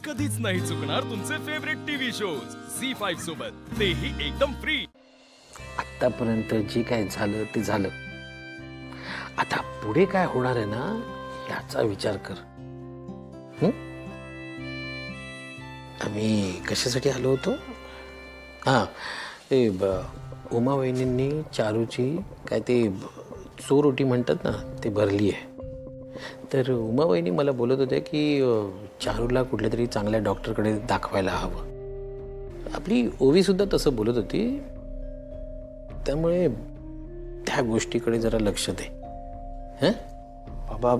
कधीच नाही चुकणार तुमचे फेवरेट टीव्ही शोज झी5 सोबत, तेही एकदम फ्री। आतापर्यंत जे काय झालं ते झालं, आता पुढे काय होणार आहे ना याचा विचार कर। आम्ही कशासाठी आलो होतो? हा, ते उमा वहिनींनी चारूची काय ते चोरोटी म्हणतात ना ते भरली आहे। तर उमा वहिनी मला बोलत होत्या की चारूला कुठल्या तरी चांगल्या डॉक्टरकडे दाखवायला हवं। आपली ओवी सुद्धा तसं बोलत होती, त्यामुळे त्या गोष्टीकडे जरा लक्ष दे। हं? बाबा,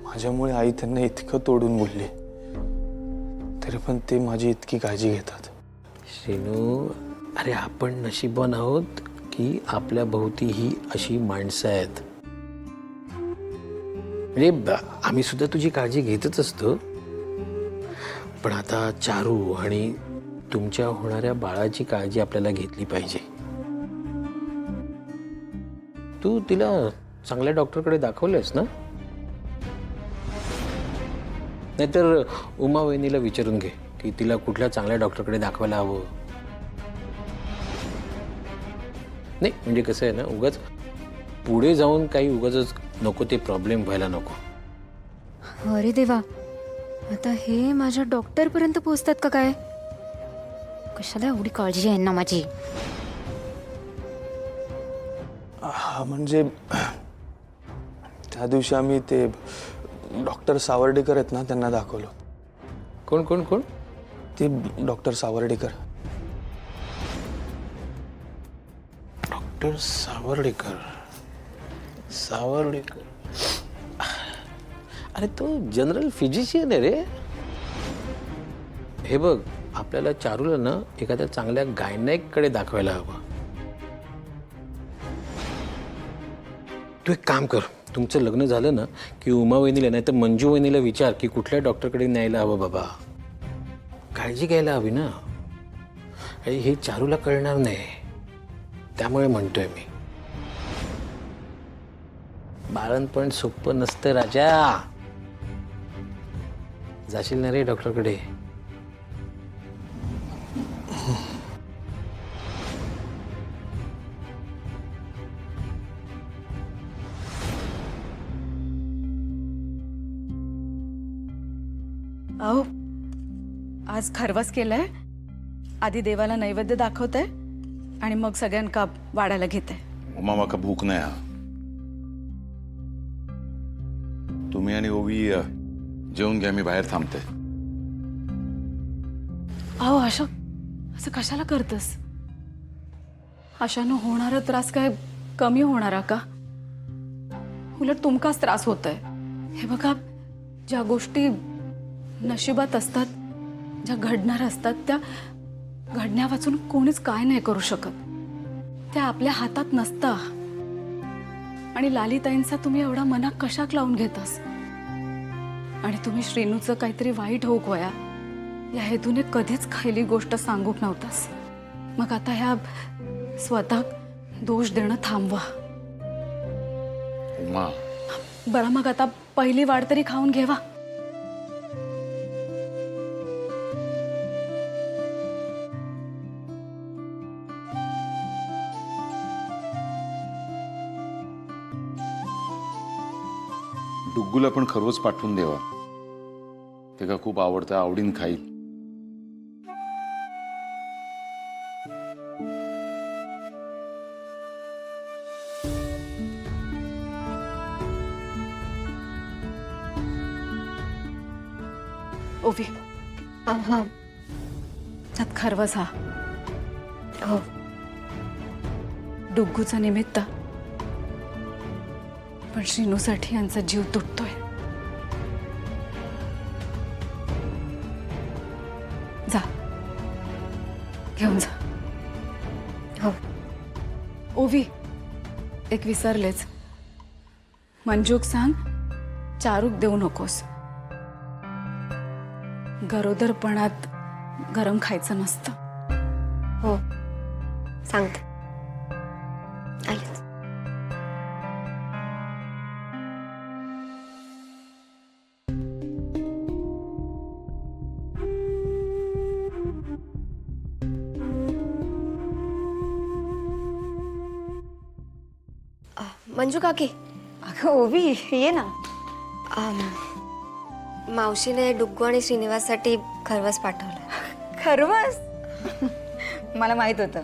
माझ्यामुळे आई त्यांना इतकं तोडून बोलली, तरी पण ते माझी इतकी काळजी घेतात। श्रीनू, अरे आपण नशीबवान आहोत की आपल्या भोवती ही अशी माणसं आहेत। म्हणजे आम्ही सुद्धा तुझी काळजी घेतच असतो, पण आता चारू आणि तुमच्या होणाऱ्या बाळाची काळजी आपल्याला घेतली पाहिजे। तू तिला चांगल्या डॉक्टरकडे दाखवलंयस ना? नाहीतर उमा वहिनीला विचारून घे की तिला कुठल्या चांगल्या डॉक्टरकडे दाखवायला हवं। नाही म्हणजे कसं आहे ना, उगाच पुढे जाऊन काही उगाच नको ते प्रॉब्लेम व्हायला नको। अरे देवा, आता हे माझ्या डॉक्टर पर्यंत पोहोचतात का काय? कशाला एवढी काळजी आहे ना माझी? हा, म्हणजे त्या दिवशी आम्ही ते डॉक्टर सावर्डेकर आहेत ना, त्यांना दाखवलं। कोण कोण कोण? ते डॉक्टर सावर्डेकर। डॉक्टर सावर्डेकर? सावर्डेकर, अरे तो जनरल फिजिशियन आहे रे। हे बघ, आपल्याला चारूला ना एखाद्या चांगल्या गायनेककडे दाखवायला हवं। तू एक काम कर, तुमचं लग्न झालं ना की उमा वहिनीला नाही तर मंजू वहिनीला विचार की कुठल्या डॉक्टरकडे न्यायला हवं। बाबा, काळजी घ्यायला हवी ना। हे चारूला कळणार नाही, त्यामुळे म्हणतोय मी। बाळणपण सोपं नसतं राजा। जाशील ना रे डॉक्टरकडे? अहो, आज खरवस केलाय, आधी देवाला नैवेद्य दाखवते आणि मग सगळ्यांका वाढायला घेते। उमा, माका भूक नाही हा। तुम्ही आणि ओवी जेवून घ्या, मी बाहेर थांबते। अहो अशोक, असं कशाला करतस? अशानं होणारा त्रास काय कमी होणारा का? उलट तुमकाच त्रास होतोय। हे बघा, ज्या गोष्टी नशिबात असतात, ज्या घडणार असतात, त्या घडण्या वाचून कोणीच काय नाही करू शकत। त्या आपल्या हातात नसता। आणि लालीताईंचा तुम्ही एवढा मनात कशाक लावून घेतास? आणि तुम्ही श्रीनूचं काहीतरी वाईट होऊ गोया या हेतूने कधीच खैली गोष्ट सांगूक नव्हतास। मग आता ह्या स्वतः दोष देणं थांबवा। उमा, बरं, मग आता पहिली वाढ तरी खाऊन घेवा। डुग्गूला पण खरवच पाठवून देवा, ते का खूप आवडतं, आवडीन खाईल। ओवी, हा, त्यात खरवस हा हो। डुग्गूचा निमित्त, पण श्रीनूसाठी यांचा जीव तुटतोय। जा, घेऊन जा। हो। ओवी, एक विसरलेच, मंजूक सांग, चारूक देऊ नकोस। गरोदरपणात गरम खायचं नसतं। हो, सांगते। आलेच। मंजू काकी अगं ओवी ये ना. मावशीने डुग्गू आणि श्रीनिवाससाठी खरवस पाठवलं. खरवस मला माहित होतं.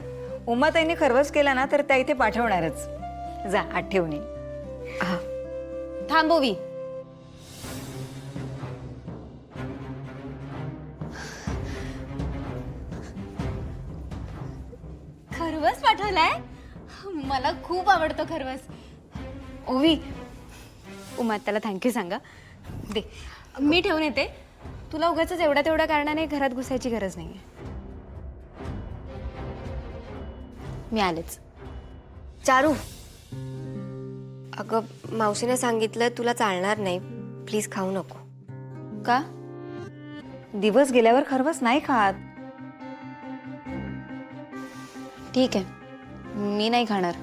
उमाताईने खरवस केला ना तर त्या इथे पाठवणारच. जा आठ ठेवून ये. थांबोवी. खरवस पाठवलाय. मला खूप आवडतो खरवस. ओवी उमा त्याला थँक्यू सांगा. दे मी ठेवून येते. तुला उगाच एवढ्या तेवढ्या कारणाने घरात घुसायची गरज नाहीये. मी आलेच. चारू, अगं मावशीने सांगितलं तुला चालणार नाही, प्लीज खाऊ नको. का दिवस गेल्यावर खरवस नाही खात. ठीक आहे मी नाही खाणार.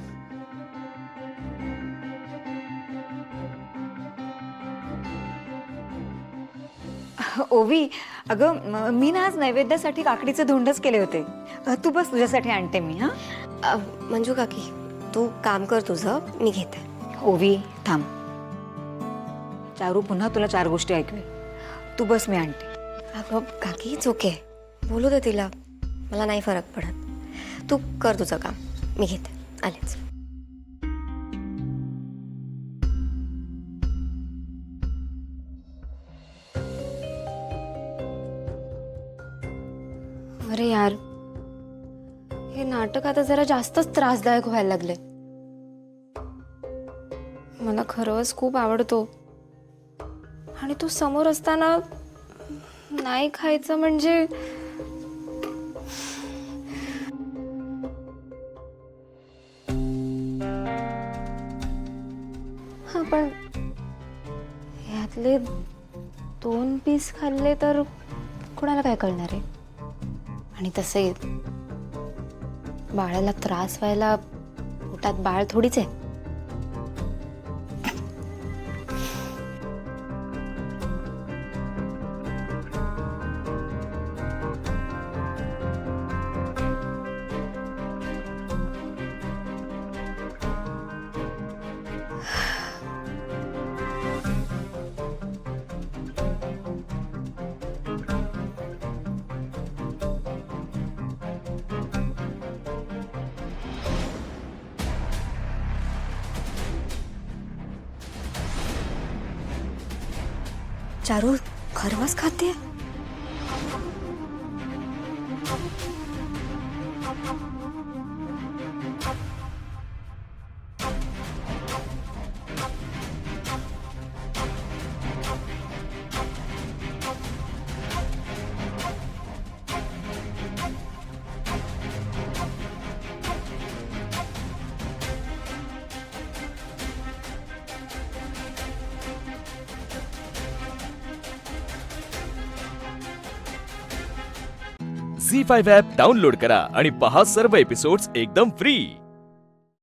ओवी अगं मी ना आज नैवेद्यासाठी काकडीचे धोंडच केले होते. तू बस तुझ्यासाठी आणते मी. हा मंजू काकी तू काम कर तुझं, मी घेते. ओवी थांब. चारू पुन्हा तुला 4 गोष्टी ऐकवेल. तू बस मी आणते. अगं काकी ओके, बोलू दे तिला, मला नाही फरक पडत. तू कर तुझं काम, मी घेते. आलेच. अरे यार हे नाटक आता जरा जास्तच त्रासदायक व्हायला लागले. मला खरंच खूप आवडतो आणि तो समोर असताना नाही खायचं म्हणजे हा. पण ह्यातले 2 पीस खाल्ले तर कोणाला काय कळणार आहे. आणि तसे बाळाला त्रास व्हायला पोटात बाळ थोडीच आहे. चारू खरवस खाते. झी5 ॲप डाउनलोड करा आणि पहा सर्व एपिसोड्स एकदम फ्री.